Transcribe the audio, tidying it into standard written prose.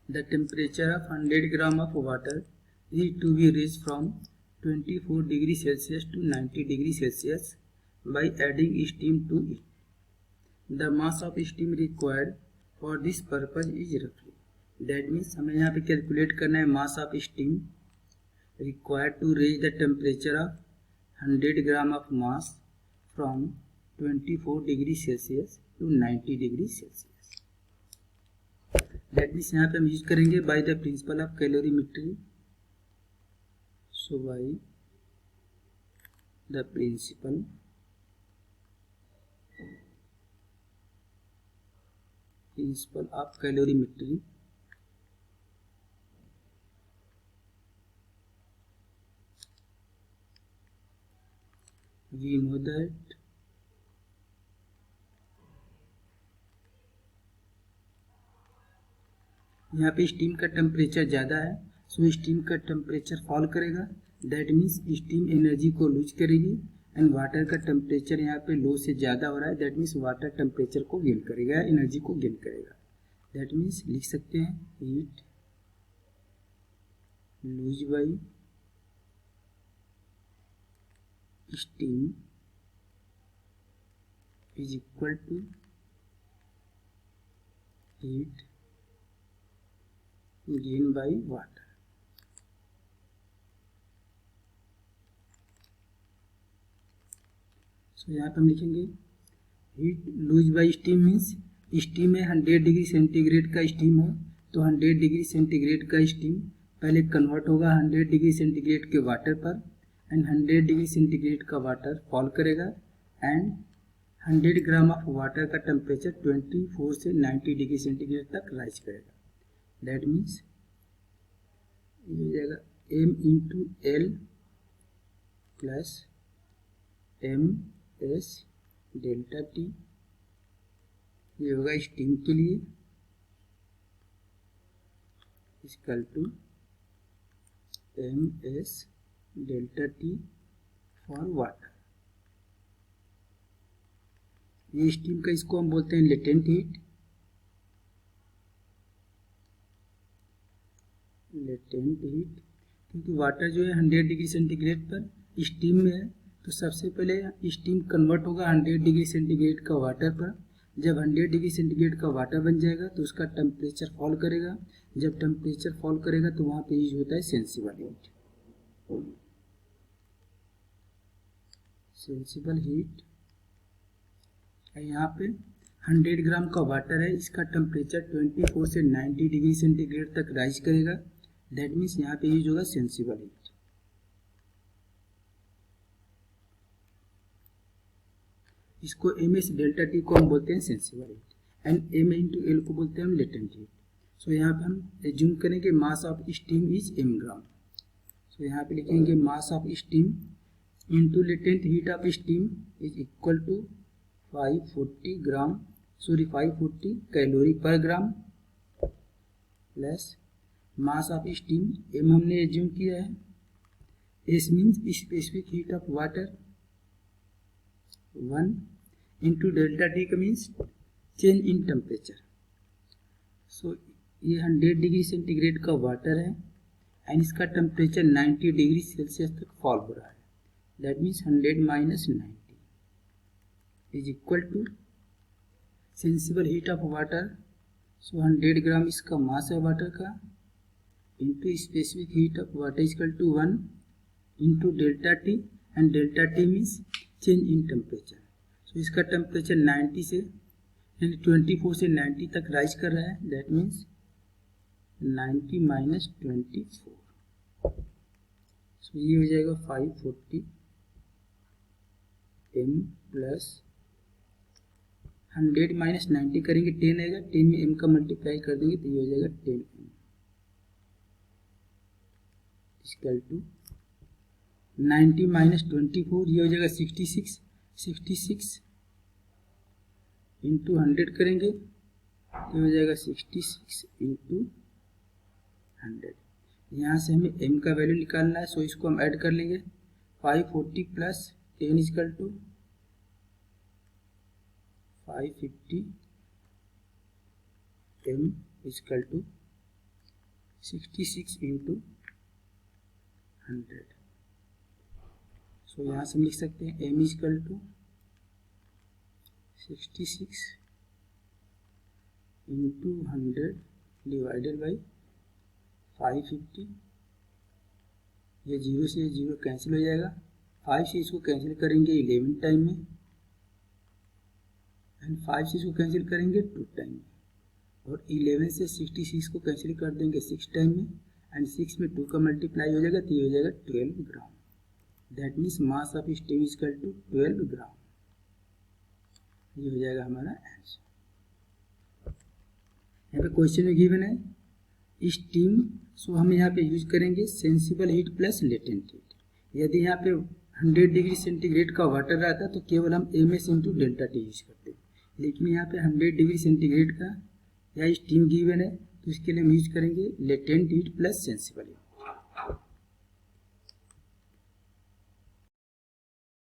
The temperature of 100 gram of water is to be raised from 24 degrees Celsius to 90 degrees Celsius by adding steam to it. The mass of steam required for this purpose is roughly. That means हमें यहाँ पे calculate करना है mass of steam required to raise the temperature of 100 gram of mass from 24 degrees Celsius to 90 degrees Celsius. That means यहाँ पे हम use करेंगे by the principle of calorimetry. So by the principle of calorimetry, we know that यहाँ पे steam का temperature ज़्यादा है, so steam का टेम्परेचर फॉल करेगा. दैट मीन्स स्टीम एनर्जी को लूज करेगी एंड वाटर का टेम्परेचर यहाँ पे लो से ज़्यादा हो रहा है. दैट मीन्स वाटर टेम्परेचर को गेन करेगा, एनर्जी को गेन करेगा. दैट मीन्स लिख सकते हैं heat lose by steam is equal to heat gain by water. So यहाँ पे हम लिखेंगे heat lose by steam means steam है 100 डिग्री सेंटीग्रेड का स्टीम है, तो 100 डिग्री सेंटीग्रेड का स्टीम पहले कन्वर्ट होगा 100 डिग्री सेंटीग्रेड के वाटर पर एंड 100 डिग्री सेंटीग्रेड का वाटर फॉल करेगा एंड 100 ग्राम ऑफ वाटर का टेम्परेचर 24 से 90 डिग्री सेंटीग्रेड तक राइज करेगा. दैट मीन्स ये हो जाएगा m into L plus m s delta T. ये होगा स्टीम के लिए equal to m s delta T for water. ये स्टीम का इसको हम बोलते हैं लेटेंट हीट. लेटेंट हीट क्योंकि वाटर जो है 100 डिग्री सेंटीग्रेड पर स्टीम में है, तो सबसे पहले स्टीम कन्वर्ट होगा 100 डिग्री सेंटीग्रेड का वाटर पर. जब 100 डिग्री सेंटीग्रेड का वाटर बन जाएगा तो उसका टेम्परेचर फॉल करेगा. जब टेम्परेचर फॉल करेगा तो वहाँ पे यूज होता है सेंसिबल हीट. सेंसिबल हीट यहाँ पे 100 ग्राम का वाटर है, इसका टेम्परेचर 24 से 90 डिग्री सेंटीग्रेड तक राइज करेगा. दैट मीन्स यहाँ पे यूज होगा सेंसिबल हीट. इसको एम एस डेल्टा टी को हम बोलते हैं sensible heat and m into L को बोलते हैं हम लेटेंट हीट. सो यहाँ पे हम एज्यूम करेंगे mass of steam is m gram. So यहाँ पे लिखेंगे mass of steam into latent heat of steam is equal to 540 gram 540 calorie per gram plus mass of steam m हमने एज्यूम किया है, s means specific heat of water 1 into delta T का means change in temperature. So ये 100 degree centigrade का water है and इसका temperature 90 degree Celsius तक fall हो रहा है. That means 100 minus 90 is equal to sensible heat of water. So 100 gram इसका मास है वाटर का into specific heat of water equal to 1 into delta T and delta T means change in temperature. So इसका temperature 90 से यानी 24 से 90 तक rise कर रहा है. That means 90 minus 24. सो ये हो जाएगा 540 m प्लस 100 माइनस 90 करेंगे 10 आएगा, 10 में m का मल्टीप्लाई कर देंगे तो ये हो जाएगा 10m इक्वल टू 90 माइनस 24 ये हो जाएगा 66. 66 इंटू 100 करेंगे तो हो जाएगा 66 इंटू 100. यहाँ से हमें m का वैल्यू निकालना है, सो इसको हम ऐड कर लेंगे. 540 plus 10 equal to 550 m equal to 66 into 100। So यहाँ से हम लिख सकते हैं m equal to 66 into 100 divided by 550। ये 0 से 0 कैंसिल हो जाएगा, 5 से इसको कैंसिल करेंगे 11 टाइम में, एंड 5 से इसको कैंसिल करेंगे 2 टाइम में, और 11 से 66 को कैंसिल कर देंगे 6 टाइम में, एंड 6 में 2 का मल्टीप्लाई हो जाएगा तो ये हो जाएगा 12 gram. That means mass of steam is equal to 12 gram. ये हो जाएगा हमारा आंसर। यहाँ पे क्वेश्चन में गिवन है स्टीम, सो हम यहाँ पे यूज करेंगे sensible heat plus latent heat. यदि यहाँ पे 100 डिग्री सेंटीग्रेड का वाटर रहता तो केवल हम MS into delta T use करते, लेकिन यहाँ पे 100 डिग्री सेंटीग्रेड का या स्टीम गिवन है तो इसके लिए हम यूज करेंगे latent heat plus sensible heat.